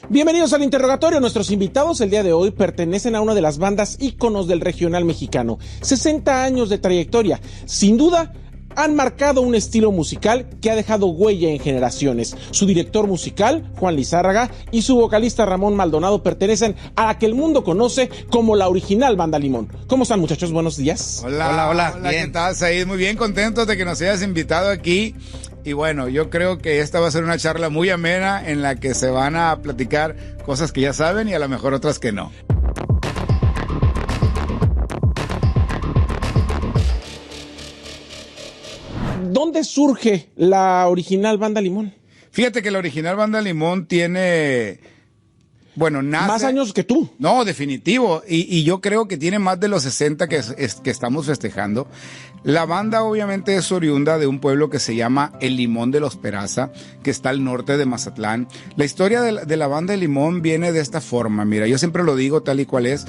Bienvenidos al interrogatorio. Nuestros invitados el día de hoy pertenecen a una de las bandas íconos del regional mexicano. 60 años de trayectoria. Sin duda, han marcado un estilo musical que ha dejado huella en generaciones. Su director musical, Juan Lizárraga, y su vocalista Ramón Maldonado pertenecen a la que el mundo conoce como la original Banda Limón. ¿Cómo están, muchachos? Buenos días. Hola, bien. ¿Qué tal, Said? Muy bien, contentos de que nos hayas invitado aquí. Y bueno, yo creo que esta va a ser una charla muy amena en la que se van a platicar cosas que ya saben y a lo mejor otras que no. ¿Dónde surge la original Banda Limón? Fíjate que la original Banda Limón tiene... Bueno, nace... Más años que tú. No, definitivo. Y yo creo que tiene más de los 60 que estamos festejando. La banda obviamente es oriunda de un pueblo que se llama El Limón de los Peraza, que está al norte de Mazatlán. La historia de la banda de Limón viene de esta forma. Mira, yo siempre lo digo tal y cual es.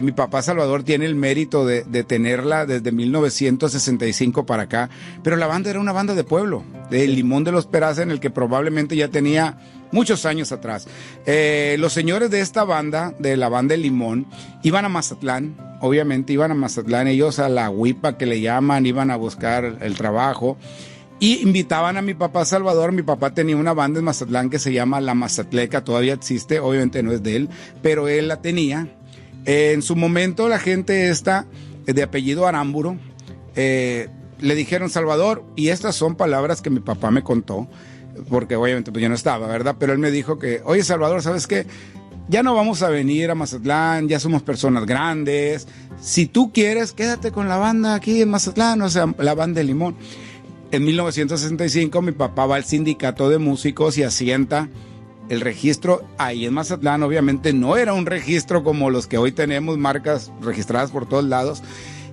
Mi papá Salvador tiene el mérito de tenerla desde 1965 para acá. Pero la banda era una banda de pueblo, de El Limón de los Peraza, en el que probablemente ya tenía muchos años atrás. Los señores de esta banda, de la banda El Limón, iban a Mazatlán. Obviamente iban a Mazatlán, ellos a la huipa que le llaman, iban a buscar el trabajo y invitaban a mi papá Salvador. Mi papá tenía una banda en Mazatlán que se llama La Mazatleca, todavía existe, obviamente no es de él, pero él la tenía. En su momento la gente esta, de apellido Aramburo, le dijeron: Salvador, y estas son palabras que mi papá me contó, porque obviamente pues yo no estaba, ¿verdad? Pero él me dijo que, oye Salvador, ¿sabes qué? Ya no vamos a venir a Mazatlán, ya somos personas grandes. Si tú quieres, quédate con la banda aquí en Mazatlán, o sea, la banda de Limón. En 1965 mi papá va al sindicato de músicos y asienta el registro ahí en Mazatlán. Obviamente no era un registro como los que hoy tenemos, marcas registradas por todos lados.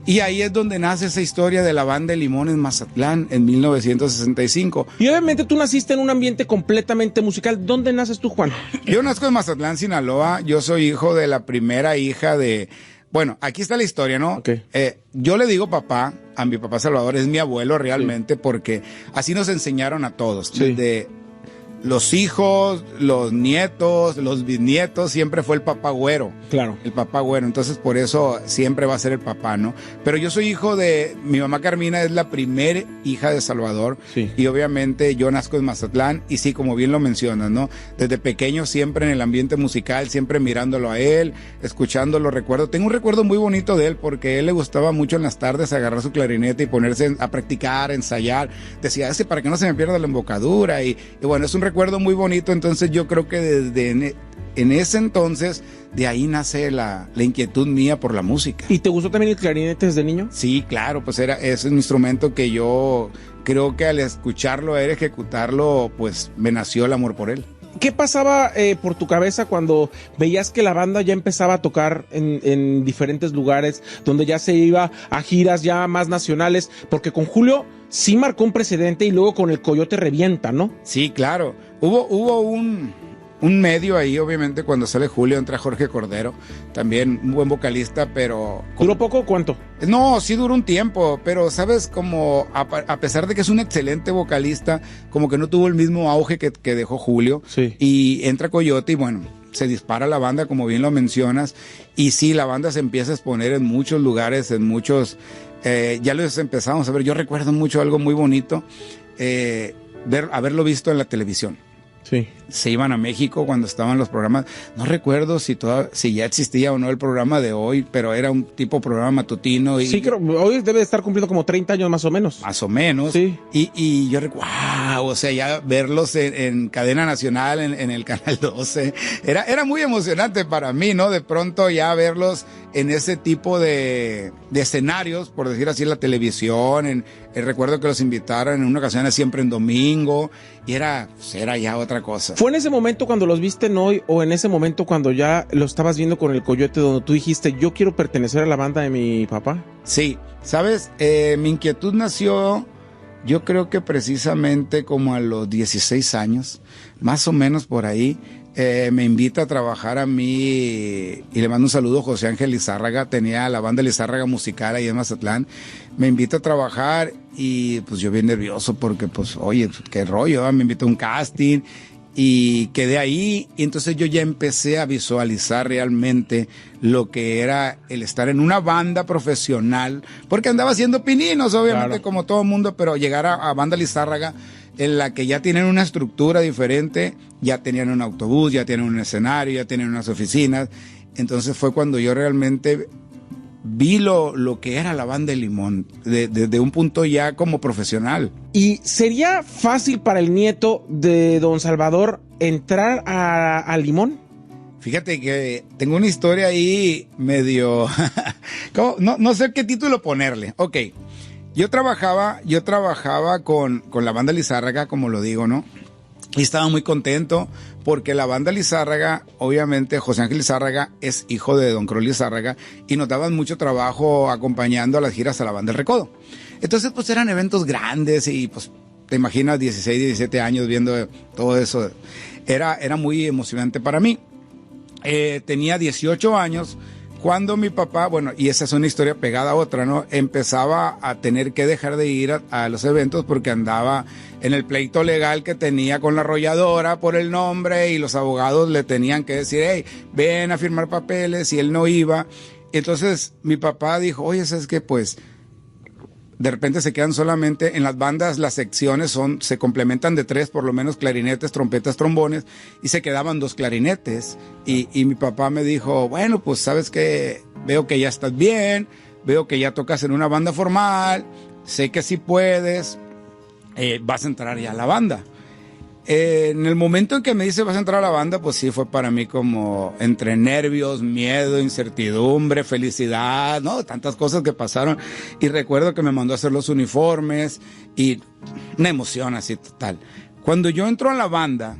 Y ahí es donde nace esa historia de la banda de Limón en Mazatlán en 1965. Y obviamente tú naciste en un ambiente completamente musical. ¿Dónde naces tú, Juan? Yo nazco en Mazatlán, Sinaloa. Yo soy hijo de la primera hija de... Bueno, aquí está la historia, ¿no? Okay. Yo le digo papá, a mi papá Salvador, es mi abuelo realmente, sí, porque así nos enseñaron a todos. Sí. Desde los hijos, los nietos, los bisnietos, siempre fue el papá güero. Claro. El papá güero, entonces por eso siempre va a ser el papá, ¿no? Pero yo soy hijo de... Mi mamá Carmina es la primera hija de Salvador. Sí. Y obviamente yo nazco en Mazatlán y sí, como bien lo mencionas, ¿no? Desde pequeño siempre en el ambiente musical, siempre mirándolo a él, escuchándolo, recuerdo. Tengo un recuerdo muy bonito de él porque a él le gustaba mucho en las tardes agarrar su clarinete y ponerse a practicar, a ensayar. Decía, es que para que no se me pierda la embocadura y bueno, es un recuerdo muy bonito. Entonces yo creo que desde en ese entonces de ahí nace la inquietud mía por la música. ¿Y te gustó también el clarinete desde niño? Sí, claro, pues es un instrumento que yo creo que al escucharlo, al ejecutarlo, pues me nació el amor por él. ¿Qué pasaba por tu cabeza cuando veías que la banda ya empezaba a tocar en diferentes lugares, donde ya se iba a giras ya más nacionales? Porque con Julio sí marcó un precedente y luego con el Coyote revienta, ¿no? Sí, claro. Hubo un medio ahí, obviamente, cuando sale Julio, entra Jorge Cordero, también un buen vocalista, pero... ¿Duró poco o cuánto? No, sí duró un tiempo, pero sabes, como a pesar de que es un excelente vocalista, como que no tuvo el mismo auge que dejó Julio. Sí. Y entra Coyote y bueno, se dispara la banda, como bien lo mencionas, y sí, la banda se empieza a exponer en muchos lugares, en muchos... ya los empezamos a ver. Yo recuerdo mucho algo muy bonito, haberlo visto en la televisión. Sí. Se iban a México cuando estaban los programas. No recuerdo si ya existía o no el programa de hoy, pero era un tipo programa matutino. Y, sí, creo, hoy debe estar cumpliendo como 30 años más o menos. Más o menos. Sí. Y yo recuerdo, wow, o sea, ya verlos en cadena nacional, en el Canal 12, era muy emocionante para mí, ¿no? De pronto ya verlos en ese tipo de escenarios, por decir así, en la televisión. Recuerdo que los invitaron en una ocasión siempre en domingo, y era ya otra cosa. ¿Fue en ese momento cuando los viste en Hoy o en ese momento cuando ya lo estabas viendo con el Coyote donde tú dijiste, yo quiero pertenecer a la banda de mi papá? Sí, ¿sabes? Mi inquietud nació, yo creo que precisamente como a los 16 años, más o menos por ahí. Me invita a trabajar a mí y le mando un saludo a José Ángel Lizárraga. Tenía la banda Lizárraga musical ahí en Mazatlán. Me invita a trabajar y pues yo bien nervioso porque pues oye, qué rollo, me invita a un casting y quedé ahí, y entonces yo ya empecé a visualizar realmente lo que era el estar en una banda profesional, porque andaba haciendo pininos, obviamente, claro, como todo el mundo, pero llegar a Banda Lizárraga, en la que ya tienen una estructura diferente, ya tenían un autobús, ya tienen un escenario, ya tienen unas oficinas. Entonces fue cuando yo realmente vi lo que era la banda El Limón, desde un punto ya como profesional. ¿Y sería fácil para el nieto de don Salvador entrar a Limón? Fíjate que tengo una historia ahí medio... no sé qué título ponerle. Ok, yo trabajaba con la banda Lizárraga, como lo digo, ¿no? Y estaba muy contento porque la banda Lizárraga, obviamente José Ángel Lizárraga es hijo de don Cruz Lizárraga y nos daban mucho trabajo acompañando a las giras a la banda El Recodo. Entonces pues eran eventos grandes y pues te imaginas 16, 17 años viendo todo eso. Era muy emocionante para mí. Tenía 18 años cuando mi papá, bueno, y esa es una historia pegada a otra, ¿no? Empezaba a tener que dejar de ir a los eventos porque andaba en el pleito legal que tenía con la arrolladora por el nombre y los abogados le tenían que decir, hey, ven a firmar papeles, y él no iba. Entonces mi papá dijo, oye, ¿sabes qué? Pues de repente se quedan solamente en las bandas, las secciones se complementan de 3, por lo menos clarinetes, trompetas, trombones, y se quedaban 2 clarinetes. Y mi papá me dijo, bueno, pues sabes que veo que ya estás bien, veo que ya tocas en una banda formal, sé que sí puedes, vas a entrar ya a la banda. En el momento en que me dice vas a entrar a la banda, pues sí fue para mí como entre nervios, miedo, incertidumbre, felicidad, ¿no? Tantas cosas que pasaron. Y recuerdo que me mandó a hacer los uniformes y una emoción así total. Cuando yo entro a la banda,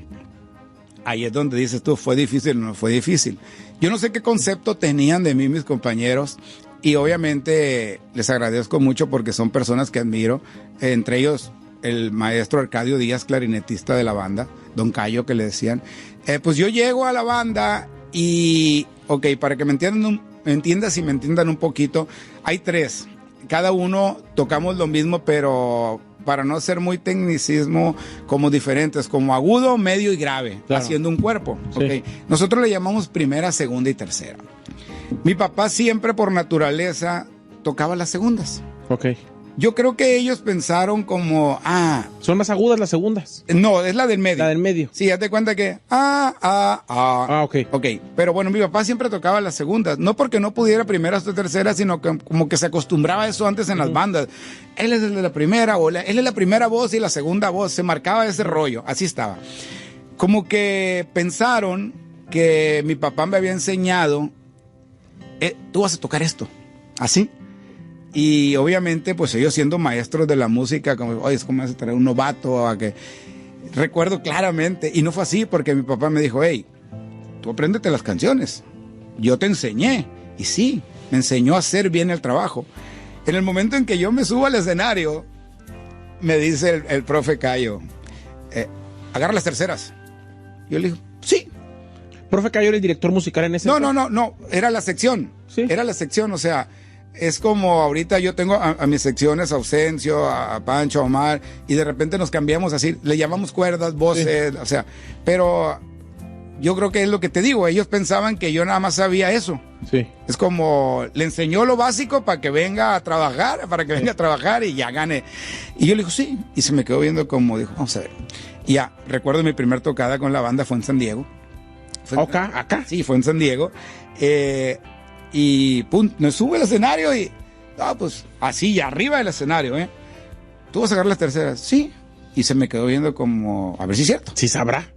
ahí es donde dices tú, ¿fue difícil o no fue difícil? Yo no sé qué concepto tenían de mí mis compañeros, y obviamente les agradezco mucho porque son personas que admiro, entre ellos el maestro Arcadio Díaz, clarinetista de la banda, don Cayo, que le decían. Pues yo llego a la banda y, ok, para que me entiendan un poquito, hay 3. Cada uno tocamos lo mismo, pero para no ser muy tecnicismo, como diferentes, como agudo, medio y grave, claro, haciendo un cuerpo. Sí. Okay. Nosotros le llamamos primera, segunda y tercera. Mi papá siempre por naturaleza tocaba las segundas. Ok. Yo creo que ellos pensaron como, son más agudas las segundas. No, es la del medio. La del medio. Sí, haz de cuenta que, ok. Ok, pero bueno, mi papá siempre tocaba las segundas, no porque no pudiera primeras o terceras, sino que como que se acostumbraba a eso antes en las bandas. Él es el de la primera, él es la primera voz y la segunda voz, se marcaba ese rollo, así estaba. Como que pensaron que mi papá me había enseñado, tú vas a tocar esto, así. Y obviamente, pues ellos siendo maestros de la música, como, oye, es como traer un novato a que... Recuerdo claramente, y no fue así, porque mi papá me dijo, hey, tú apréndete las canciones, yo te enseñé. Y sí, me enseñó a hacer bien el trabajo. En el momento en que yo me subo al escenario, me dice el profe Cayo, agarra las terceras. Yo le digo, sí. ¿Profe Cayo era el director musical en ese momento? No, era la sección. Sí. Era la sección, o sea... Es como ahorita yo tengo a mis secciones, a Ausencio, a Pancho, a Omar, y de repente nos cambiamos así, le llamamos cuerdas, voces, sí, o sea, pero yo creo que es lo que te digo, ellos pensaban que yo nada más sabía eso. Sí. Es como, le enseñó lo básico para que venga a trabajar, y ya gane. Y yo le digo, sí, y se me quedó viendo como, dijo, vamos a ver. Y ya, recuerdo mi primer tocada con la banda fue en San Diego. ¿Acá? Sí, fue en San Diego. Y pum, me sube al escenario y, pues así, arriba del escenario, ¿tú vas a sacar las terceras? Sí. Y se me quedó viendo como, a ver si es cierto. Sí sabrá.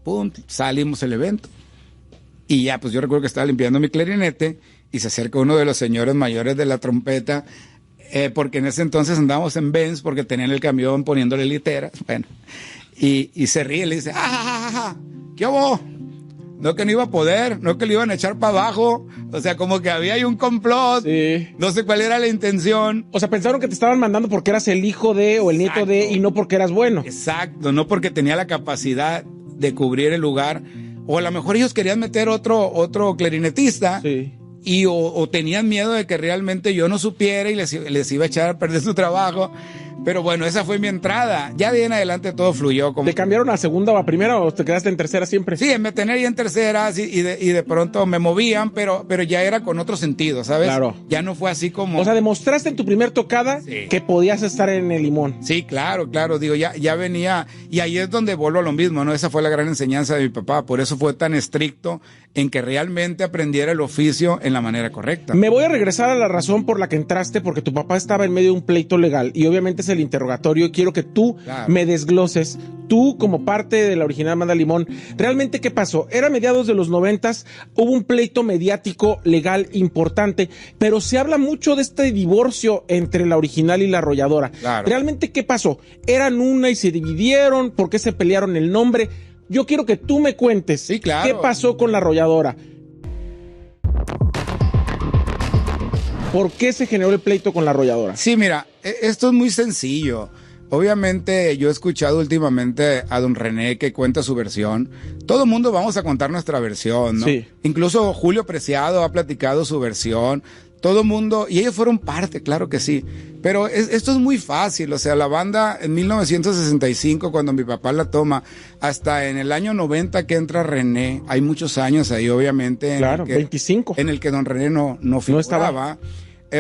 Pum, salimos del evento. Y ya, pues yo recuerdo que estaba limpiando mi clarinete y se acerca uno de los señores mayores de la trompeta, porque en ese entonces andábamos en Benz porque tenían el camión poniéndole literas, bueno. Y se ríe y le dice, ¿qué hubo? No que no iba a poder, no que lo iban a echar para abajo, o sea, como que había ahí un complot, sí, no sé cuál era la intención. O sea, pensaron que te estaban mandando porque eras el hijo de o el nieto de y no porque eras bueno. Exacto, no porque tenía la capacidad de cubrir el lugar, o a lo mejor ellos querían meter otro clarinetista, sí, y o tenían miedo de que realmente yo no supiera y les iba a echar a perder su trabajo, Pero bueno, esa fue mi entrada. Ya de en adelante todo fluyó. Como... ¿Te cambiaron a segunda o a primera o te quedaste en tercera siempre? Sí, me tenía ya en tercera y de pronto me movían, pero ya era con otro sentido, ¿sabes? Claro. Ya no fue así como... O sea, demostraste en tu primer tocada que podías estar en el Limón. Sí, claro, digo, ya venía, y ahí es donde vuelvo a lo mismo, ¿no? Esa fue la gran enseñanza de mi papá, por eso fue tan estricto en que realmente aprendiera el oficio en la manera correcta. Me voy a regresar a la razón por la que entraste, porque tu papá estaba en medio de un pleito legal, y obviamente es el interrogatorio, quiero que tú me desgloses, tú como parte de la original Banda Limón, ¿realmente qué pasó? Era mediados de los 90s, hubo un pleito mediático legal importante, pero se habla mucho de este divorcio entre la original y la arrolladora. Claro. ¿Realmente qué pasó? ¿Eran una y se dividieron? ¿Por qué se pelearon el nombre? Yo quiero que tú me cuentes qué pasó con la arrolladora. ¿Por qué se generó el pleito con la arrolladora? Sí, mira, esto es muy sencillo. Obviamente yo he escuchado últimamente a don René que cuenta su versión. Todo el mundo vamos a contar nuestra versión, ¿no? Sí. Incluso Julio Preciado ha platicado su versión. Todo el mundo, y ellos fueron parte, claro que sí. Pero esto es muy fácil, o sea, la banda en 1965, cuando mi papá la toma, hasta en el año 90 que entra René, hay muchos años ahí, obviamente. Claro, 25. En el que don René no figuraba.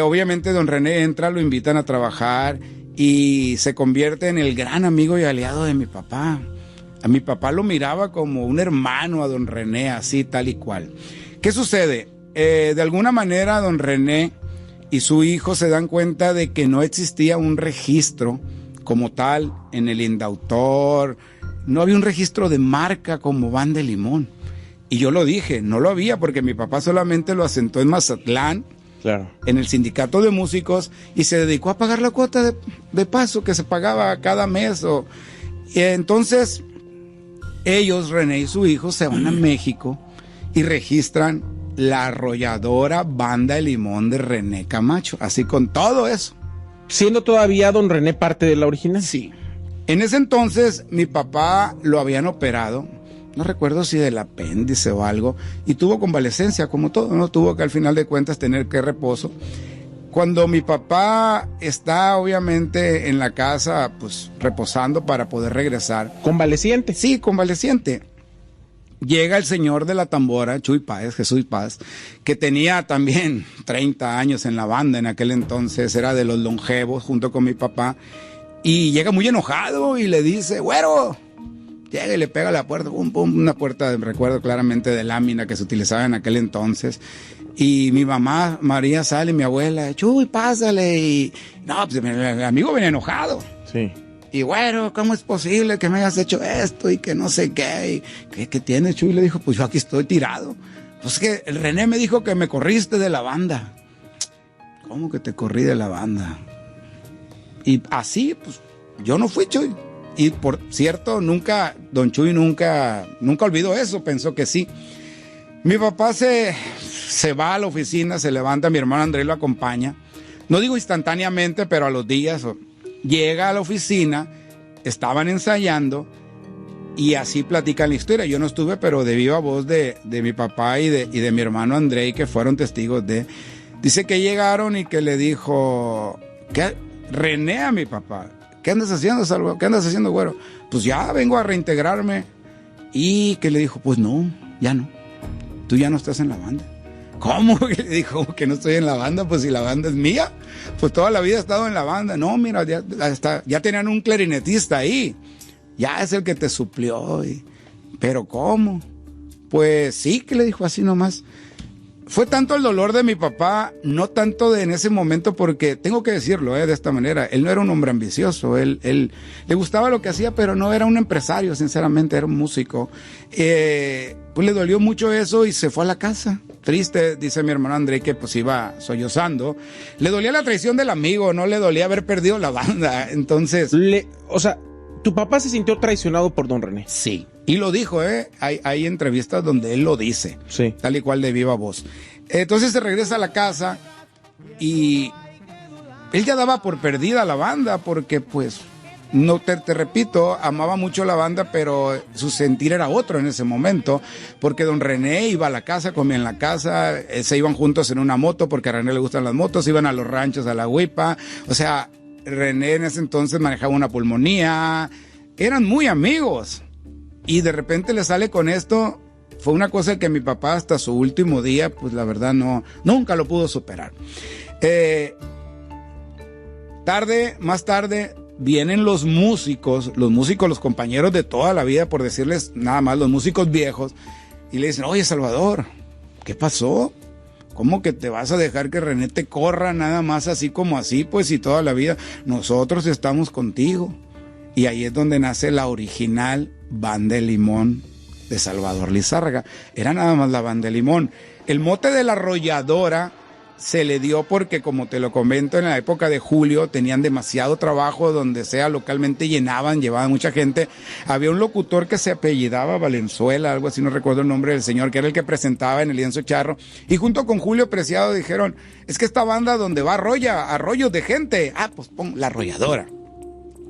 Obviamente don René entra, lo invitan a trabajar y se convierte en el gran amigo y aliado de mi papá. A mi papá lo miraba como un hermano a don René, así, tal y cual. ¿Qué sucede? De alguna manera don René y su hijo se dan cuenta de que no existía un registro como tal en el Indautor, no había un registro de marca como Banda Limón. Y yo lo dije, no lo había porque mi papá solamente lo asentó en Mazatlán, claro, en el sindicato de músicos, y se dedicó a pagar la cuota de paso que se pagaba cada mes. Y entonces ellos, René y su hijo, se van a México y registran la arrolladora Banda Limón de René Camacho, así con todo eso. ¿Siendo todavía don René parte de la original? Sí. En ese entonces mi papá lo habían operado, no recuerdo si del apéndice o algo, y tuvo convalecencia como todo, ¿no? Tuvo que al final de cuentas tener que reposo. Cuando mi papá está obviamente en la casa, pues reposando para poder regresar. ¿Convaleciente? Sí, convaleciente. Llega el señor de la tambora, Chuy Páez, Jesús Páez, que tenía también 30 años en la banda en aquel entonces, era de los longevos junto con mi papá, y llega muy enojado y le dice, güero, llega y le pega a la puerta, pum, pum, una puerta, recuerdo claramente, de lámina que se utilizaba en aquel entonces, y mi mamá, María, sale, mi abuela, Chuy, pásale, y no, pues el amigo venía enojado. Sí. Y bueno, ¿cómo es posible que me hayas hecho esto? Y que no sé qué. ¿Qué tienes, Chuy? Le dijo, pues yo aquí estoy tirado. Pues que el René me dijo que me corriste de la banda. ¿Cómo que te corrí de la banda? Y así, pues, yo no fui, Chuy. Y por cierto, don Chuy nunca olvidó eso, pensó que sí. Mi papá se va a la oficina, se levanta, mi hermano Andrés lo acompaña. No digo instantáneamente, pero a los días... Llega a la oficina, estaban ensayando y así platican la historia. Yo no estuve, pero de viva voz de mi papá y de mi hermano André, que fueron testigos de... Dice que llegaron y que le dijo, ¿qué? René a mi papá, ¿qué andas haciendo, Salvo? ¿Qué andas haciendo, güero? Pues ya vengo a reintegrarme. Y que le dijo, pues no, ya no. Tú ya no estás en la banda. ¿Cómo? Y le dijo que no estoy en la banda, pues si la banda es mía, pues toda la vida he estado en la banda. No, mira, ya tenían un clarinetista ahí, ya es el que te suplió. ¿Pero cómo? Pues sí, que le dijo así nomás. Fue tanto el dolor de mi papá, no tanto en ese momento, porque tengo que decirlo de esta manera, él no era un hombre ambicioso, él le gustaba lo que hacía, pero no era un empresario, sinceramente, era un músico. Pues le dolió mucho eso y se fue a la casa. Triste, dice mi hermano André, que pues iba sollozando. Le dolía la traición del amigo, no le dolía haber perdido la banda, entonces... O sea, ¿tu papá se sintió traicionado por don René? Sí. Y lo dijo, hay entrevistas donde él lo dice, sí, tal y cual de viva voz. Entonces se regresa a la casa y él ya daba por perdida la banda porque pues, no te repito, amaba mucho la banda, pero su sentir era otro en ese momento, porque don René iba a la casa, comía en la casa, se iban juntos en una moto porque a René le gustan las motos, iban a los ranchos, a la huipa, o sea... René en ese entonces manejaba una pulmonía, eran muy amigos. Y de repente le sale con esto. Fue una cosa que mi papá hasta su último día, pues la verdad nunca lo pudo superar. Más tarde, vienen los músicos, los compañeros de toda la vida, por decirles nada más, los músicos viejos, y le dicen, oye, Salvador, ¿qué pasó? ¿Cómo que te vas a dejar que René te corra nada más así como así? Pues y toda la vida, nosotros estamos contigo. Y ahí es donde nace la original Banda de Limón de Salvador Lizárraga. Era nada más la Banda de Limón. El mote de la arrolladora se le dio porque, como te lo comento, en la época de Julio tenían demasiado trabajo, donde sea localmente llevaban mucha gente. Había un locutor que se apellidaba Valenzuela, algo así, no recuerdo el nombre del señor, que era el que presentaba en el lienzo charro, y junto con Julio Preciado dijeron, es que esta banda donde va arroyos de gente, pues pon la arrolladora.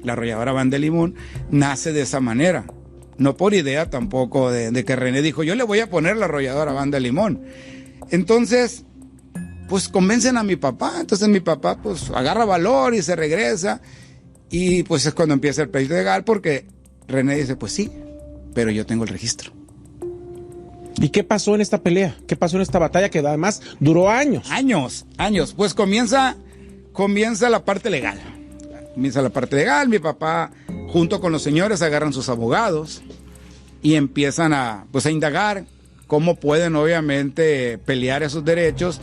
La arrolladora Banda de Limón nace de esa manera, no por idea tampoco de que René dijo, yo le voy a poner la arrolladora Banda de Limón. Entonces, pues convencen a mi papá. Entonces mi papá pues agarra valor y se regresa, y pues es cuando empieza el pleito legal, porque René dice, pues sí, pero yo tengo el registro. ¿Y qué pasó en esta pelea? ¿Qué pasó en esta batalla que además duró años? Años. Pues comienza la parte legal. Mi papá junto con los señores agarran sus abogados y empiezan a indagar cómo pueden obviamente pelear esos derechos.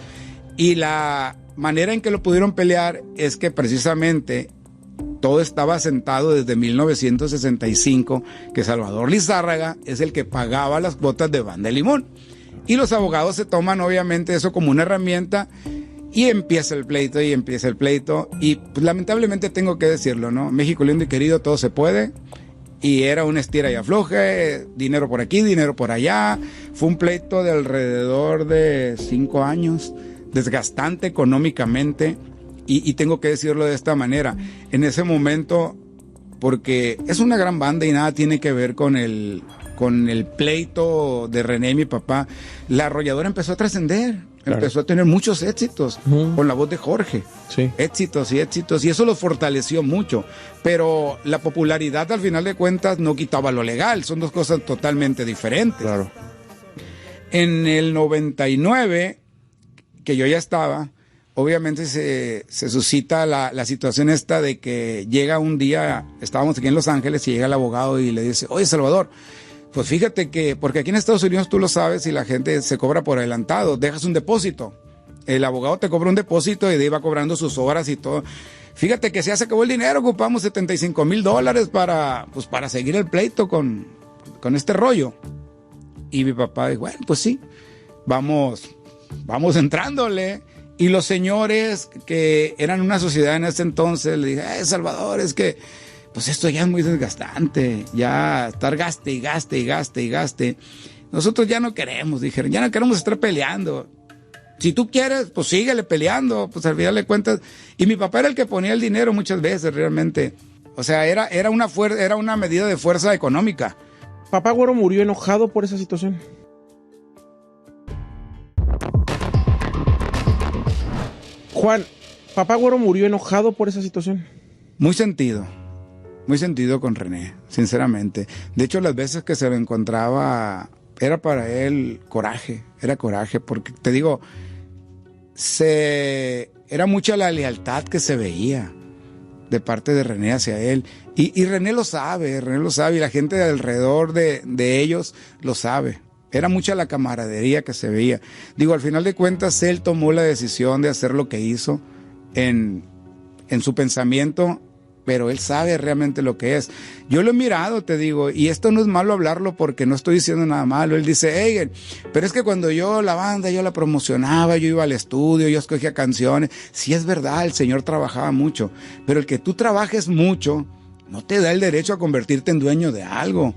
Y la manera en que lo pudieron pelear es que precisamente todo estaba sentado desde 1965, que Salvador Lizárraga es el que pagaba las cuotas de Banda de Limón. Y los abogados se toman obviamente eso como una herramienta, y empieza el pleito. Y pues, lamentablemente tengo que decirlo, ¿no? México lindo y querido, todo se puede. Y era un estira y afloje, dinero por aquí, dinero por allá. Fue un pleito de alrededor de 5 años. Desgastante económicamente, y tengo que decirlo de esta manera, en ese momento, porque es una gran banda y nada tiene que ver con el pleito de René y mi papá. La arrolladora empezó a trascender, claro. Empezó a tener muchos éxitos, con la voz de Jorge, sí. éxitos, y eso los fortaleció mucho, pero la popularidad al final de cuentas no quitaba lo legal, son dos cosas totalmente diferentes. Claro. En el 99, que yo ya estaba, obviamente se suscita la situación esta de que llega un día, estábamos aquí en Los Ángeles, y llega el abogado y le dice, oye, Salvador, pues fíjate que, porque aquí en Estados Unidos tú lo sabes, y la gente se cobra por adelantado, dejas un depósito, el abogado te cobra un depósito y de ahí va cobrando sus horas y todo. Fíjate que ya se acabó el dinero, ocupamos $75,000 para seguir el pleito con este rollo. Y mi papá dijo, bueno, pues sí, vamos entrándole. Y los señores que eran una sociedad en ese entonces le dije, Salvador, es que pues esto ya es muy desgastante, ya estar gaste. Nosotros ya no queremos, dijeron, ya no queremos estar peleando. Si tú quieres, pues síguele peleando, pues al final de cuentas. Y mi papá era el que ponía el dinero muchas veces, realmente. O sea, era una medida de fuerza económica. ¿Papá Güero murió enojado por esa situación? Juan, ¿Papá Güero murió enojado por esa situación? Muy sentido con René, sinceramente. De hecho, las veces que se lo encontraba, era para él coraje, porque te digo, era mucha la lealtad que se veía de parte de René hacia él. Y René lo sabe, y la gente de alrededor de ellos lo sabe. Era mucha la camaradería que se veía. Digo, al final de cuentas, él tomó la decisión de hacer lo que hizo en su pensamiento, pero él sabe realmente lo que es. Yo lo he mirado, te digo, y esto no es malo hablarlo porque no estoy diciendo nada malo. Él dice, hey, pero es que cuando la banda, yo la promocionaba, yo iba al estudio, yo escogía canciones. Sí, es verdad, el señor trabajaba mucho, pero el que tú trabajes mucho no te da el derecho a convertirte en dueño de algo.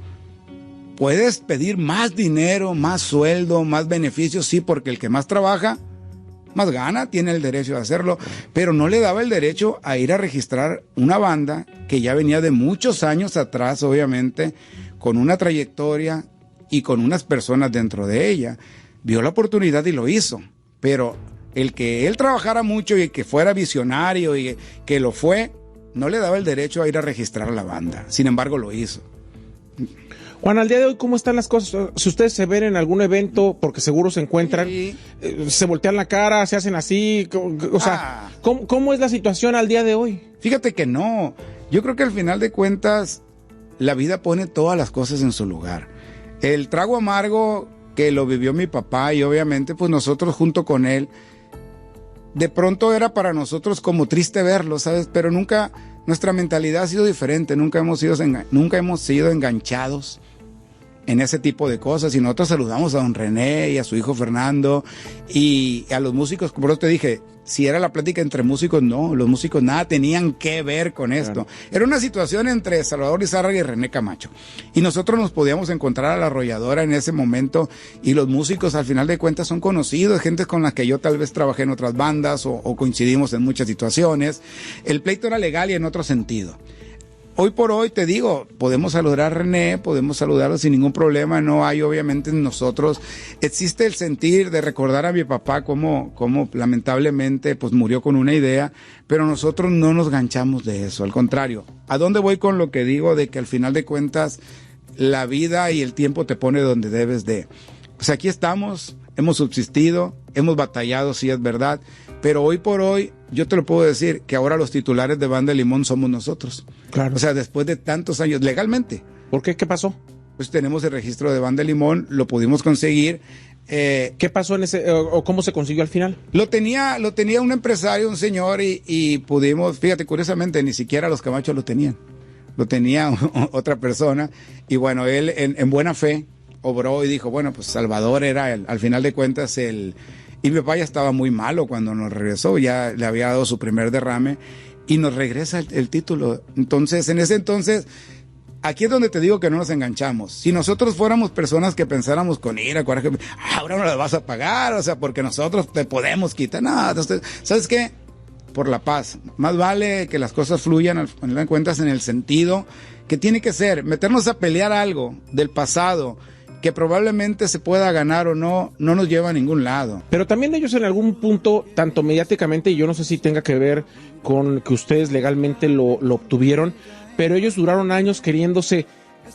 Puedes pedir más dinero, más sueldo, más beneficios, sí, porque el que más trabaja, más gana, tiene el derecho de hacerlo, pero no le daba el derecho a ir a registrar una banda que ya venía de muchos años atrás, obviamente, con una trayectoria y con unas personas dentro de ella. Vio la oportunidad y lo hizo, pero el que él trabajara mucho y que fuera visionario y que lo fue, no le daba el derecho a ir a registrar a la banda. Sin embargo, lo hizo. Juan, al día de hoy, ¿cómo están las cosas? Si ustedes se ven en algún evento, porque seguro se encuentran, Sí. Se voltean la cara, se hacen así, o sea, ¿cómo es la situación al día de hoy? Fíjate que no. Yo creo que al final de cuentas, la vida pone todas las cosas en su lugar. El trago amargo que lo vivió mi papá y obviamente pues nosotros junto con él, de pronto era para nosotros como triste verlo, ¿sabes? Pero nunca, nuestra mentalidad ha sido diferente, nunca hemos sido enganchados en ese tipo de cosas, y nosotros saludamos a don René y a su hijo Fernando y a los músicos. Por eso te dije, si era la plática entre músicos, no, los músicos nada tenían que ver con esto. Claro. Era una situación entre Salvador Lizárraga y René Camacho, y nosotros nos podíamos encontrar a la Arrolladora en ese momento, y los músicos al final de cuentas son conocidos, gente con la que yo tal vez trabajé en otras bandas o coincidimos en muchas situaciones. El pleito era legal y en otro sentido. Hoy por hoy, te digo, podemos saludar a René, podemos saludarlo sin ningún problema, no hay obviamente en nosotros, existe el sentir de recordar a mi papá como lamentablemente pues murió con una idea, pero nosotros no nos ganchamos de eso, al contrario. ¿A dónde voy con lo que digo de que al final de cuentas la vida y el tiempo te pone donde debes de? Pues aquí estamos, hemos subsistido, hemos batallado, sí es verdad, pero hoy por hoy yo te lo puedo decir que ahora los titulares de Banda Limón somos nosotros. Claro. O sea, después de tantos años, legalmente. ¿Por qué? ¿Qué pasó? Pues tenemos el registro de Banda Limón, lo pudimos conseguir. ¿Qué pasó en ese, o cómo se consiguió al final? Lo tenía un empresario, un señor, y pudimos, fíjate, curiosamente, ni siquiera los Camachos lo tenían. Lo tenía otra persona, y bueno, él en buena fe obró y dijo, bueno, pues Salvador era al final de cuentas y mi papá ya estaba muy malo cuando nos regresó, ya le había dado su primer derrame y nos regresa el título. Entonces, en ese entonces, aquí es donde te digo que no nos enganchamos. Si nosotros fuéramos personas que pensáramos con ira, coraje, ahora no las vas a pagar, o sea, porque nosotros te podemos quitar. No, entonces, ¿sabes qué? Por la paz. Más vale que las cosas fluyan, al final de cuentas, en el sentido que tiene que ser, meternos a pelear algo del pasado, que probablemente se pueda ganar o no, no nos lleva a ningún lado. Pero también ellos en algún punto, tanto mediáticamente, y yo no sé si tenga que ver con que ustedes legalmente lo obtuvieron, pero ellos duraron años queriéndose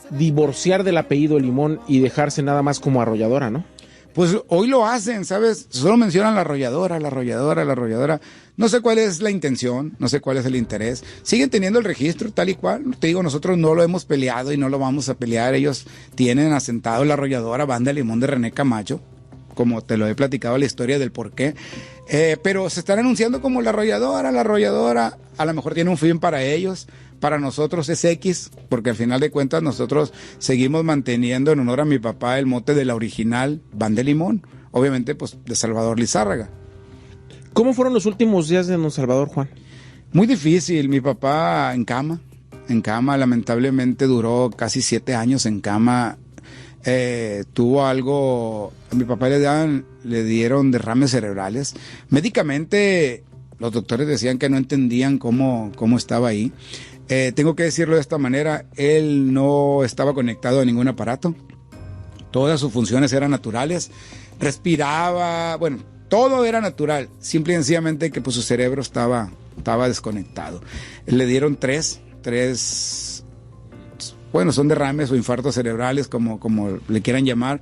divorciar del apellido Limón y dejarse nada más como Arrolladora, ¿no? Pues hoy lo hacen, ¿sabes? Solo mencionan la Arrolladora. No sé cuál es la intención, no sé cuál es el interés. Siguen teniendo el registro tal y cual. Te digo, nosotros no lo hemos peleado y no lo vamos a pelear. Ellos tienen asentado la Arrolladora, Banda Limón de René Camacho, como te lo he platicado la historia del por qué. Pero se están anunciando como la Arrolladora. A lo mejor tiene un fin para ellos. Para nosotros es X, porque al final de cuentas nosotros seguimos manteniendo en honor a mi papá el mote de la original Banda Limón, obviamente pues de Salvador Lizárraga. ¿Cómo fueron los últimos días de don Salvador, Juan? Muy difícil, mi papá en cama, lamentablemente duró casi 7 años en cama. Tuvo algo, a mi papá le dieron derrames cerebrales. Médicamente los doctores decían que no entendían cómo estaba ahí. Tengo que decirlo de esta manera, él no estaba conectado a ningún aparato, todas sus funciones eran naturales, respiraba, bueno, todo era natural, simple y sencillamente que pues su cerebro estaba desconectado. Le dieron tres, bueno, son derrames o infartos cerebrales, como le quieran llamar.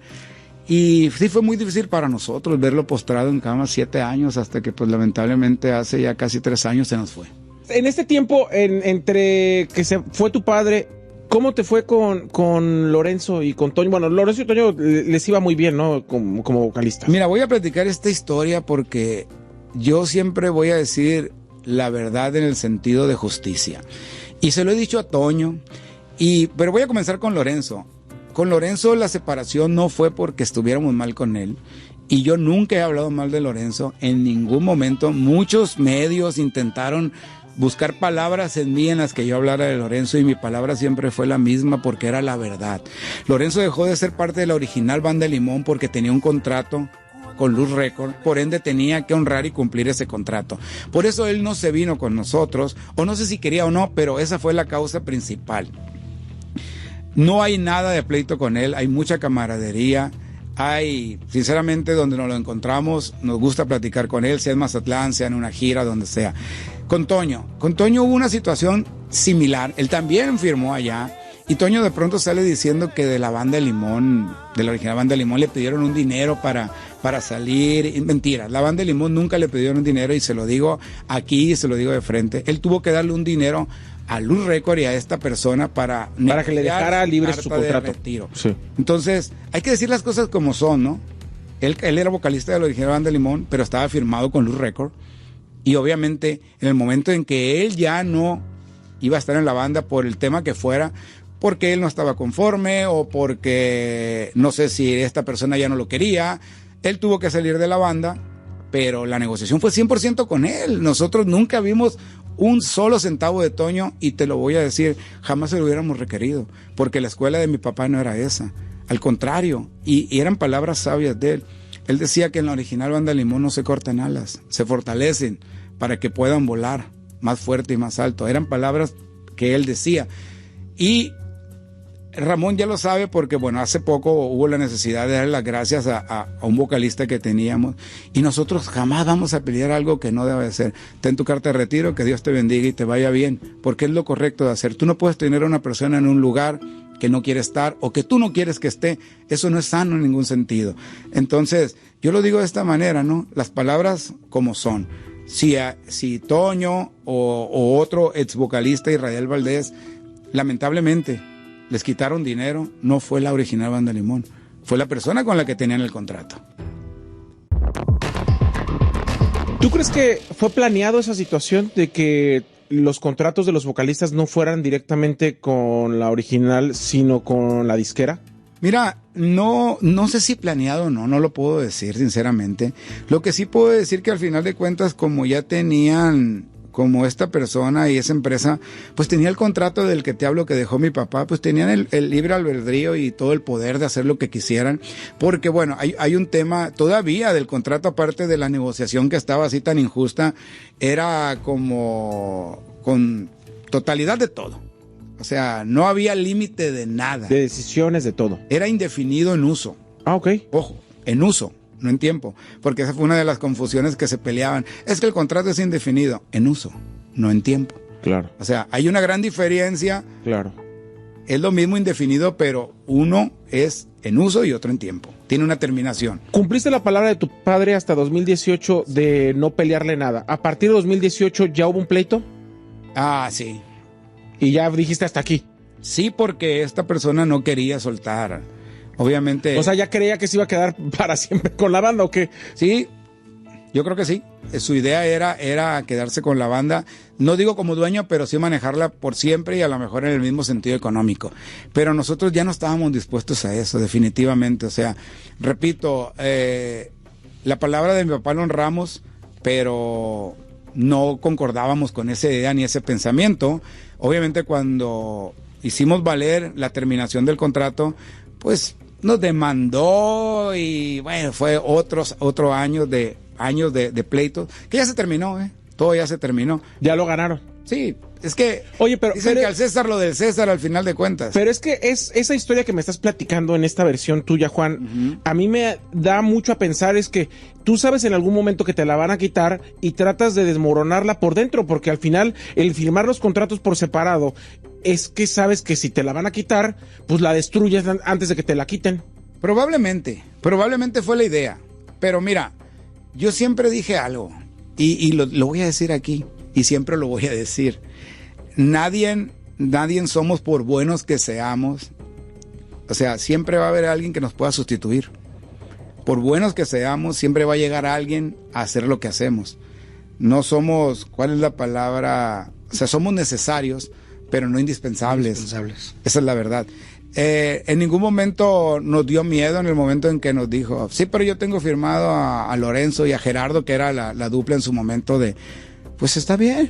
Y sí fue muy difícil para nosotros verlo postrado en cama 7 años, hasta que pues lamentablemente hace ya casi 3 años se nos fue. En este tiempo, entre que se fue tu padre, ¿cómo te fue con Lorenzo y con Toño? Bueno, Lorenzo y Toño les iba muy bien, ¿no? Como vocalistas. Mira, voy a platicar esta historia porque yo siempre voy a decir la verdad en el sentido de justicia. Y se lo he dicho a Toño, pero voy a comenzar con Lorenzo. Con Lorenzo la separación no fue porque estuviéramos mal con él. Y yo nunca he hablado mal de Lorenzo en ningún momento. Muchos medios intentaron buscar palabras en mí en las que yo hablara de Lorenzo, y mi palabra siempre fue la misma porque era la verdad. Lorenzo dejó de ser parte de la original Banda Limón porque tenía un contrato con Luz Record, por ende tenía que honrar y cumplir ese contrato. Por eso él no se vino con nosotros, o no sé si quería o no, pero esa fue la causa principal. No hay nada de pleito con él, hay mucha camaradería. Sinceramente, donde nos lo encontramos, nos gusta platicar con él, sea en Mazatlán, sea en una gira, donde sea. Con Toño hubo una situación similar, él también firmó allá, y Toño de pronto sale diciendo que de la banda de Limón, de la original banda de Limón, le pidieron un dinero para salir. Mentira, la banda de Limón nunca le pidieron dinero, y se lo digo aquí, se lo digo de frente. Él tuvo que darle un dinero a Luz Record y a esta persona para que le dejara libre su contrato. Sí. Entonces, hay que decir las cosas como son, ¿no? Él era vocalista de la original banda de Limón, pero estaba firmado con Luz Record, y obviamente en el momento en que él ya no iba a estar en la banda por el tema que fuera, porque él no estaba conforme o porque no sé si esta persona ya no lo quería, él tuvo que salir de la banda, pero la negociación fue 100% con él. Nosotros nunca vimos un solo centavo de Toño, y te lo voy a decir, jamás se lo hubiéramos requerido, porque la escuela de mi papá no era esa, al contrario, y eran palabras sabias de él. Él decía que en la original banda Limón no se cortan alas, se fortalecen para que puedan volar más fuerte y más alto. Eran palabras que él decía. Y Ramón ya lo sabe porque, bueno, hace poco hubo la necesidad de darle las gracias a un vocalista que teníamos, y nosotros jamás vamos a pedir algo que no debe ser. Ten tu carta de retiro, que Dios te bendiga y te vaya bien, porque es lo correcto de hacer. Tú no puedes tener a una persona en un lugar que no quiere estar o que tú no quieres que esté. Eso no es sano en ningún sentido. Entonces, yo lo digo de esta manera, ¿no? Las palabras como son. Si Toño o otro ex vocalista, Israel Valdés, lamentablemente les quitaron dinero, no fue la original banda Limón, fue la persona con la que tenían el contrato. ¿Tú crees que fue planeado esa situación de que los contratos de los vocalistas no fueran directamente con la original, sino con la disquera? Mira, no sé si planeado o no lo puedo decir sinceramente. Lo que sí puedo decir que al final de cuentas, como ya tenían, como esta persona y esa empresa, pues tenía el contrato del que te hablo que dejó mi papá, pues tenían el libre albedrío y todo el poder de hacer lo que quisieran, porque bueno, hay un tema todavía del contrato, aparte de la negociación que estaba así tan injusta, era como con totalidad de todo. O sea, no había límite de nada. De decisiones, de todo. Era indefinido en uso. Ah, ok. Ojo, en uso, no en tiempo. Porque esa fue una de las confusiones que se peleaban. Es que el contrato es indefinido. En uso, no en tiempo. Claro. O sea, hay una gran diferencia. Claro. Es lo mismo indefinido, pero uno es en uso y otro en tiempo. Tiene una terminación. Cumpliste la palabra de tu padre hasta 2018 de no pelearle nada. ¿A partir de 2018 ya hubo un pleito? Ah, sí. Y ya dijiste hasta aquí. Sí, porque esta persona no quería soltar. Obviamente. O sea, ya creía que se iba a quedar para siempre con la banda, ¿o qué? Sí, yo creo que sí. Su idea era quedarse con la banda. No digo como dueño, pero sí manejarla por siempre y a lo mejor en el mismo sentido económico. Pero nosotros ya no estábamos dispuestos a eso, definitivamente. O sea, repito, la palabra de mi papá la honramos, pero no concordábamos con esa idea ni ese pensamiento. Obviamente cuando hicimos valer la terminación del contrato, pues nos demandó y bueno, fue otro año de pleitos, que ya se terminó, todo ya se terminó. Ya lo ganaron. Sí, es que oye, pero dicen que al César lo del César al final de cuentas. Pero es que esa historia que me estás platicando en esta versión tuya, Juan, a mí me da mucho a pensar, es que tú sabes en algún momento que te la van a quitar y tratas de desmoronarla por dentro, porque al final el firmar los contratos por separado es que sabes que si te la van a quitar, pues la destruyes antes de que te la quiten. Probablemente fue la idea, pero mira, yo siempre dije algo y lo voy a decir aquí. Y siempre lo voy a decir, nadie somos por buenos que seamos, o sea, siempre va a haber alguien que nos pueda sustituir. Por buenos que seamos, siempre va a llegar alguien a hacer lo que hacemos. No somos, ¿cuál es la palabra? O sea, somos necesarios, pero no indispensables. Esa es la verdad. En ningún momento nos dio miedo en el momento en que nos dijo, sí, pero yo tengo firmado a Lorenzo y a Gerardo, que era la dupla en su momento de... Pues está bien,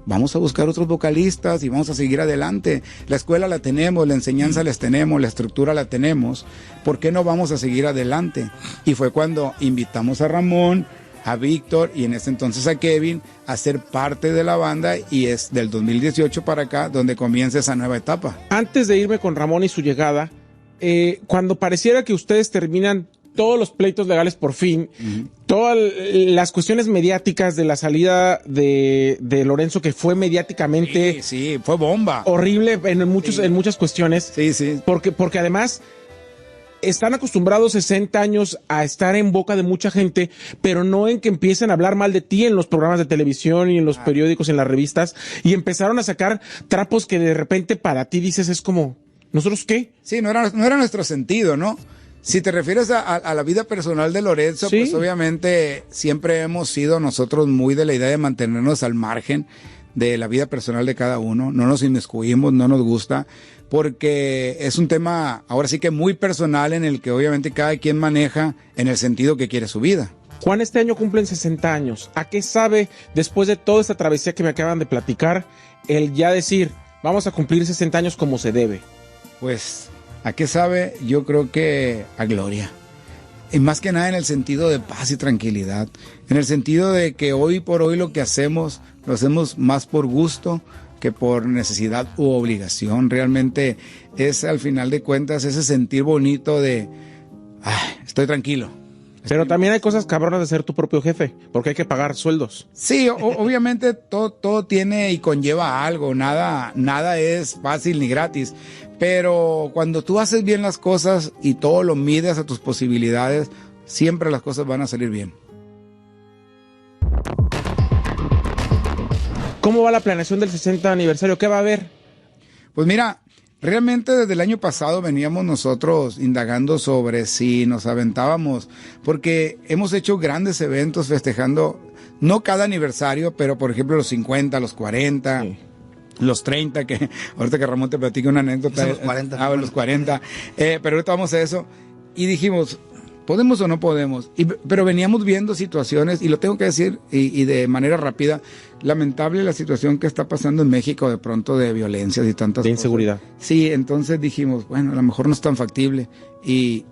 vamos a buscar otros vocalistas y vamos a seguir adelante. La escuela la tenemos, la enseñanza les tenemos, la estructura la tenemos. ¿Por qué no vamos a seguir adelante? Y fue cuando invitamos a Ramón, a Víctor y en ese entonces a Kevin a ser parte de la banda, y es del 2018 para acá donde comienza esa nueva etapa. Antes de irme con Ramón y su llegada, cuando pareciera que ustedes terminan todos los pleitos legales por fin, todas las cuestiones mediáticas de la salida de Lorenzo, que fue mediáticamente sí, fue bomba, horrible en muchas cuestiones, porque además están acostumbrados 60 años a estar en boca de mucha gente, pero no en que empiecen a hablar mal de ti en los programas de televisión y en los periódicos, en las revistas, y empezaron a sacar trapos que de repente para ti dices, es como, ¿nosotros qué? Sí, no era nuestro sentido, ¿no? Si te refieres a la vida personal de Lorenzo, ¿sí? Pues obviamente siempre hemos sido nosotros muy de la idea de mantenernos al margen de la vida personal de cada uno, no nos inmiscuimos, no nos gusta, porque es un tema ahora sí que muy personal en el que obviamente cada quien maneja en el sentido que quiere su vida. Juan, este año cumplen 60 años. ¿A qué sabe, después de toda esta travesía que me acaban de platicar, el ya decir, vamos a cumplir 60 años como se debe? Pues, ¿a qué sabe? Yo creo que a gloria. Y más que nada en el sentido de paz y tranquilidad. En el sentido de que hoy por hoy lo que hacemos, lo hacemos más por gusto que por necesidad u obligación. Realmente es, al final de cuentas, ese sentir bonito de, estoy tranquilo. Pero también hay cosas cabronas de ser tu propio jefe, porque hay que pagar sueldos. Sí, obviamente todo tiene y conlleva algo, nada es fácil ni gratis, pero cuando tú haces bien las cosas y todo lo mides a tus posibilidades, siempre las cosas van a salir bien. ¿Cómo va la planeación del 60 aniversario? ¿Qué va a haber? Pues mira, realmente desde el año pasado veníamos nosotros indagando sobre si nos aventábamos, porque hemos hecho grandes eventos festejando, no cada aniversario, pero por ejemplo los 50, los 40, los 30, que ahorita que Ramón te platique una anécdota. Los 40. Los 40, pero ahorita vamos a eso. Y dijimos, ¿podemos o no podemos? Pero veníamos viendo situaciones, y lo tengo que decir, y de manera rápida, lamentable la situación que está pasando en México de pronto de violencias y tantas cosas. De inseguridad. Sí, entonces dijimos, bueno, a lo mejor no es tan factible. Y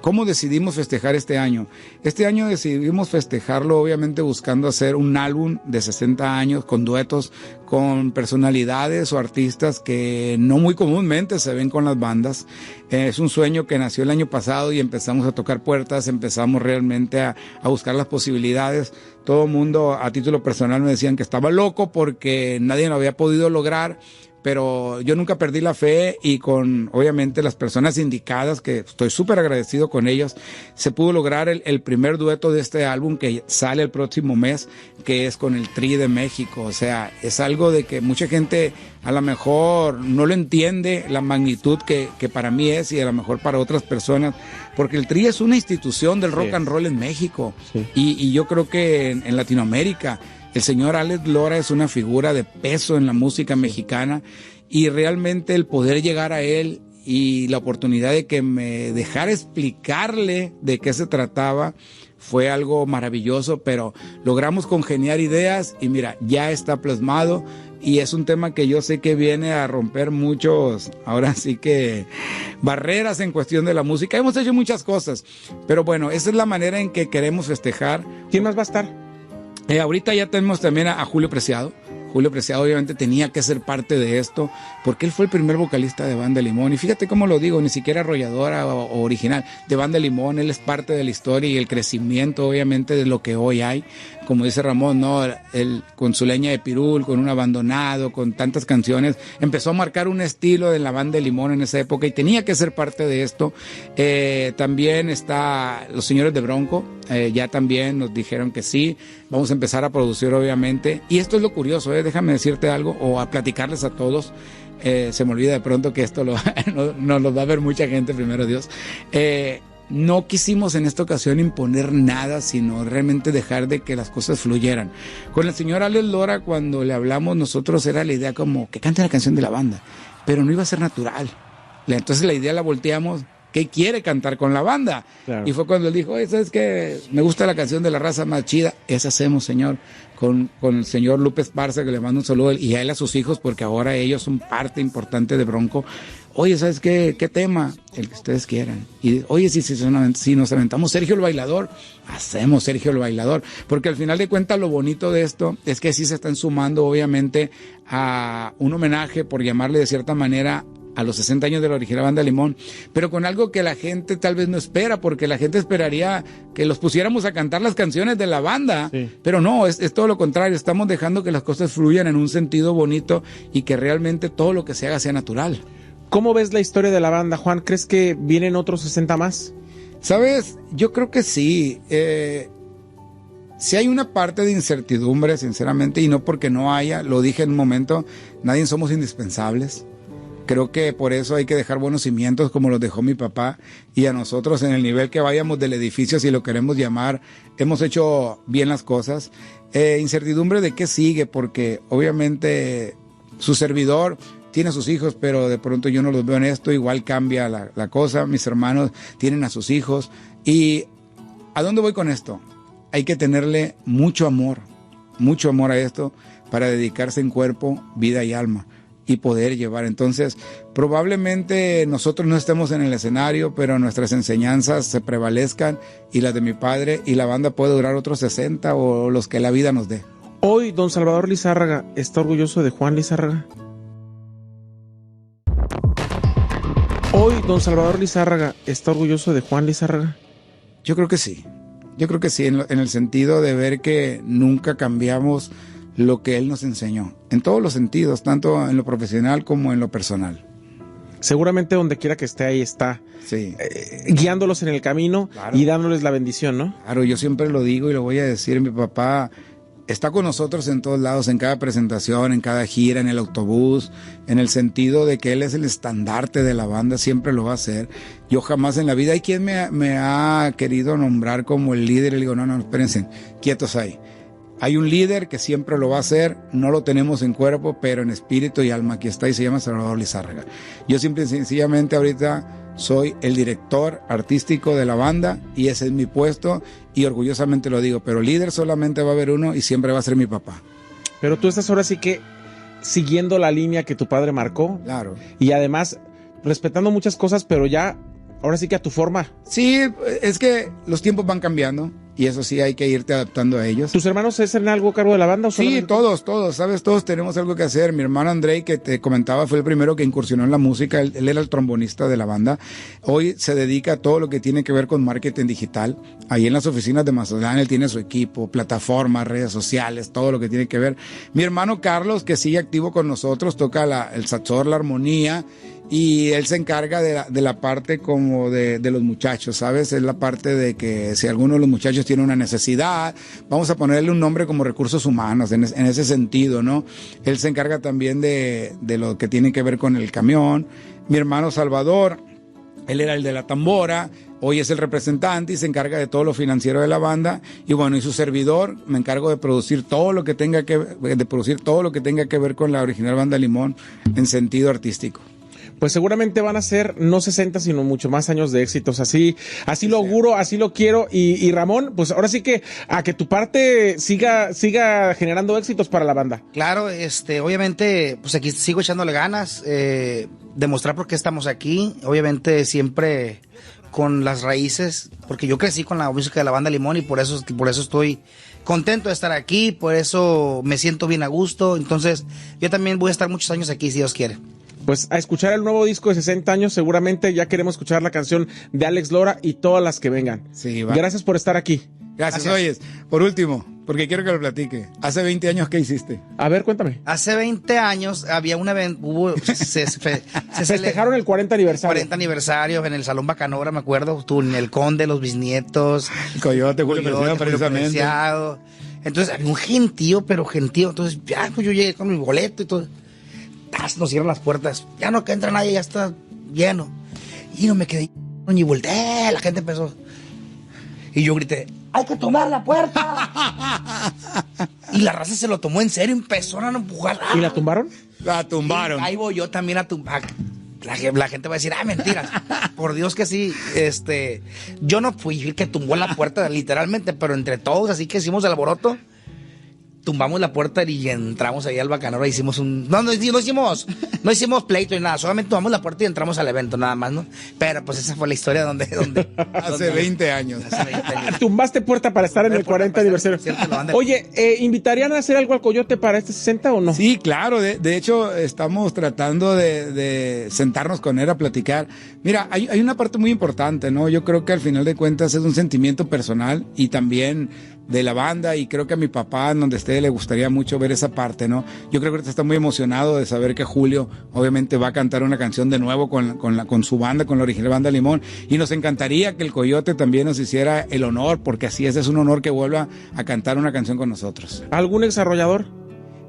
¿cómo decidimos festejar este año? Este año decidimos festejarlo obviamente buscando hacer un álbum de 60 años con duetos, con personalidades o artistas que no muy comúnmente se ven con las bandas. Es un sueño que nació el año pasado y empezamos a tocar puertas, empezamos realmente a buscar las posibilidades. Todo el mundo a título personal me decían que estaba loco porque nadie lo había podido lograr. Pero yo nunca perdí la fe y con, obviamente, las personas indicadas, que estoy súper agradecido con ellos, se pudo lograr el primer dueto de este álbum que sale el próximo mes, que es con el Tri de México. O sea, es algo de que mucha gente a lo mejor no lo entiende, la magnitud que para mí es y a lo mejor para otras personas, porque el Tri es una institución del rock and roll en México y yo creo que en Latinoamérica. El señor Alex Lora es una figura de peso en la música mexicana y realmente el poder llegar a él y la oportunidad de que me dejara explicarle de qué se trataba fue algo maravilloso, pero logramos congeniar ideas y mira, ya está plasmado y es un tema que yo sé que viene a romper muchos, ahora sí que barreras en cuestión de la música. Hemos hecho muchas cosas, pero bueno, esa es la manera en que queremos festejar. ¿Quién más va a estar? Ahorita ya tenemos también a Julio Preciado. Julio Preciado obviamente tenía que ser parte de esto porque él fue el primer vocalista de Banda Limón y fíjate cómo lo digo, ni siquiera arrolladora o original, de Banda Limón. Él es parte de la historia y el crecimiento obviamente de lo que hoy hay, como dice Ramón, ¿no? Él con su leña de pirul, con un abandonado, con tantas canciones, empezó a marcar un estilo de la Banda Limón en esa época y tenía que ser parte de esto. También está los señores de Bronco, ya también nos dijeron que sí, vamos a empezar a producir obviamente, y esto es lo curioso, déjame decirte algo o a platicarles a todos. Se me olvida de pronto que esto no lo va a ver mucha gente, primero Dios. No quisimos en esta ocasión imponer nada, sino realmente dejar de que las cosas fluyeran. Con el señor Alex Lora, cuando le hablamos nosotros, era la idea como que cante la canción de la banda, pero no iba a ser natural. Entonces la idea la volteamos, ¿qué quiere cantar con la banda? Claro. Y fue cuando él dijo, oye, ¿sabes qué? Me gusta la canción de la raza más chida. Esa hacemos, señor, con el señor Lupe Esparza, que le mando un saludo, y a él, a sus hijos, porque ahora ellos son parte importante de Bronco. Oye, ¿sabes qué tema? El que ustedes quieran. Y oye, si nos aventamos Sergio el Bailador, hacemos Sergio el Bailador. Porque al final de cuentas lo bonito de esto es que sí se están sumando obviamente a un homenaje, por llamarle de cierta manera, a los 60 años de la original Banda Limón, pero con algo que la gente tal vez no espera, porque la gente esperaría que los pusiéramos a cantar las canciones de la banda, sí. Pero no, es todo lo contrario, estamos dejando que las cosas fluyan en un sentido bonito y que realmente todo lo que se haga sea natural. ¿Cómo ves la historia de la banda, Juan? ¿Crees que vienen otros 60 más? ¿Sabes? Yo creo que sí. Si hay una parte de incertidumbre, sinceramente, y no porque no haya, lo dije en un momento, nadie somos indispensables. Creo que por eso hay que dejar buenos cimientos como los dejó mi papá, y a nosotros en el nivel que vayamos del edificio, si lo queremos llamar, hemos hecho bien las cosas. Incertidumbre de qué sigue, porque obviamente su servidor tiene a sus hijos, pero de pronto yo no los veo en esto, igual cambia la cosa, mis hermanos tienen a sus hijos. ¿Y a dónde voy con esto? Hay que tenerle mucho amor a esto para dedicarse en cuerpo, vida y alma y poder llevar. Entonces, probablemente nosotros no estemos en el escenario, pero nuestras enseñanzas se prevalezcan y las de mi padre, y la banda puede durar otros 60 o los que la vida nos dé. Hoy, don Salvador Lizárraga, ¿está orgulloso de Juan Lizárraga? Hoy, don Salvador Lizárraga, ¿está orgulloso de Juan Lizárraga? Yo creo que sí. Yo creo que sí, en el sentido de ver que nunca cambiamos lo que él nos enseñó, en todos los sentidos, tanto en lo profesional como en lo personal. Seguramente donde quiera que esté, ahí está, sí. Guiándolos en el camino, claro. Y dándoles la bendición, ¿no? Claro, yo siempre lo digo y lo voy a decir, mi papá está con nosotros en todos lados, en cada presentación, en cada gira, en el autobús, en el sentido de que él es el estandarte de la banda, siempre lo va a hacer. Yo jamás en la vida, hay quien me ha querido nombrar como el líder, y le digo, no, espérense, quietos ahí. Hay un líder que siempre lo va a hacer, no lo tenemos en cuerpo, pero en espíritu y alma, aquí está, y se llama Salvador Lizárraga. Yo simple y sencillamente ahorita soy el director artístico de la banda, y ese es mi puesto, y orgullosamente lo digo, pero líder solamente va a haber uno, y siempre va a ser mi papá. Pero tú estás ahora sí que siguiendo la línea que tu padre marcó. Claro. Y además respetando muchas cosas, pero ya ahora sí que a tu forma. Sí, es que los tiempos van cambiando, y eso sí hay que irte adaptando a ellos. ¿Tus hermanos hacen algo a cargo de la banda? ¿O sí, todos, ¿sabes? Todos tenemos algo que hacer. Mi hermano Andrei, que te comentaba, fue el primero que incursionó en la música. Él era el trombonista de la banda. Hoy se dedica a todo lo que tiene que ver con marketing digital. Ahí en las oficinas de Mazatlán él tiene su equipo, plataformas, redes sociales, todo lo que tiene que ver. Mi hermano Carlos, que sigue activo con nosotros, toca el saxor, la armonía, y él se encarga de la parte como de los muchachos, ¿sabes? Es la parte de que si alguno de los muchachos tiene una necesidad, vamos a ponerle un nombre como recursos humanos, en ese sentido, ¿no? Él se encarga también de lo que tiene que ver con el camión. Mi hermano Salvador, él era el de la tambora, hoy es el representante y se encarga de todo lo financiero de la banda. Y bueno, y su servidor, me encargo de producir todo lo que tenga que ver con la original Banda Limón en sentido artístico. Pues seguramente van a ser no 60, sino mucho más años de éxitos. Así lo auguro, así lo quiero. Y Ramón, pues ahora sí que a que tu parte siga generando éxitos para la banda. Claro, obviamente, pues aquí sigo echándole ganas, demostrar por qué estamos aquí. Obviamente siempre con las raíces, porque yo crecí con la música de la Banda Limón, y por eso estoy contento de estar aquí, por eso me siento bien a gusto. Entonces, yo también voy a estar muchos años aquí, si Dios quiere. Pues a escuchar el nuevo disco de 60 años, seguramente ya queremos escuchar la canción de Alex Lora y todas las que vengan. Sí, va. Gracias por estar aquí. Gracias. Oyes, por último, porque quiero que lo platique. Hace 20 años, ¿qué hiciste? A ver, cuéntame. Hace 20 años había un evento, se festejaron el 40 aniversario. 40 aniversario en el Salón Bacanora, me acuerdo, tú, en el Conde, los bisnietos. Julio precisamente. Entonces había un gentío, entonces ya pues yo llegué con mi boleto y todo. Nos cierran las puertas, ya no que entra nadie, ya está lleno. Y no me quedé, ni volteé, la gente empezó. Y yo grité, ¡hay que tomar la puerta! Y la raza se lo tomó en serio, empezaron a empujar. ¿Y la tumbaron? La tumbaron. Y ahí voy yo también a tumbar. La gente va a decir, mentiras. Por Dios que sí. Yo no fui el que tumbó la puerta literalmente, pero entre todos, así que hicimos el alboroto. tumbamos la puerta y entramos ahí al Bacanora, hicimos no hicimos pleito ni nada, solamente tumbamos la puerta y entramos al evento, nada más, ¿no? Pero pues esa fue la historia donde Hace 20 años. Tumbaste puerta para estar en el 40 aniversario. Oye, ¿invitarían a hacer algo al Coyote para este 60 o no? Sí, claro, de hecho estamos tratando de sentarnos con él a platicar. Mira, hay una parte muy importante, ¿no? Yo creo que al final de cuentas es un sentimiento personal y también de la banda, y creo que a mi papá, en donde esté, le gustaría mucho ver esa parte, ¿no? Yo creo que ahorita está muy emocionado de saber que Julio obviamente va a cantar una canción de nuevo con su banda, con la original Banda Limón, y nos encantaría que el Coyote también nos hiciera el honor, porque así es un honor que vuelva a cantar una canción con nosotros. ¿Algún desarrollador?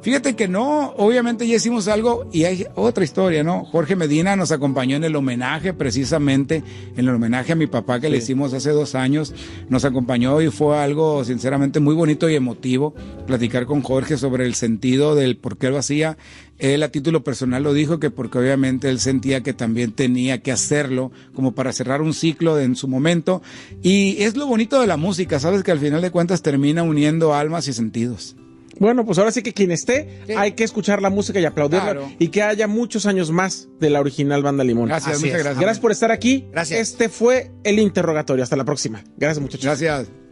Fíjate que no, obviamente ya hicimos algo y hay otra historia, ¿no? Jorge Medina nos acompañó en el homenaje, precisamente, en el homenaje a mi papá que le hicimos hace 2 años, nos acompañó y fue algo sinceramente muy bonito y emotivo platicar con Jorge sobre el sentido del por qué lo hacía. Él a título personal lo dijo, que porque obviamente él sentía que también tenía que hacerlo como para cerrar un ciclo en su momento, y es lo bonito de la música, sabes que al final de cuentas termina uniendo almas y sentidos. Bueno, pues ahora sí que quien esté, hay que escuchar la música y aplaudirla, claro, y que haya muchos años más de la original Banda Limón. Gracias, muchas gracias. Gracias por estar aquí. Gracias. Este fue El Interrogatorio. Hasta la próxima. Gracias, muchachos. Gracias.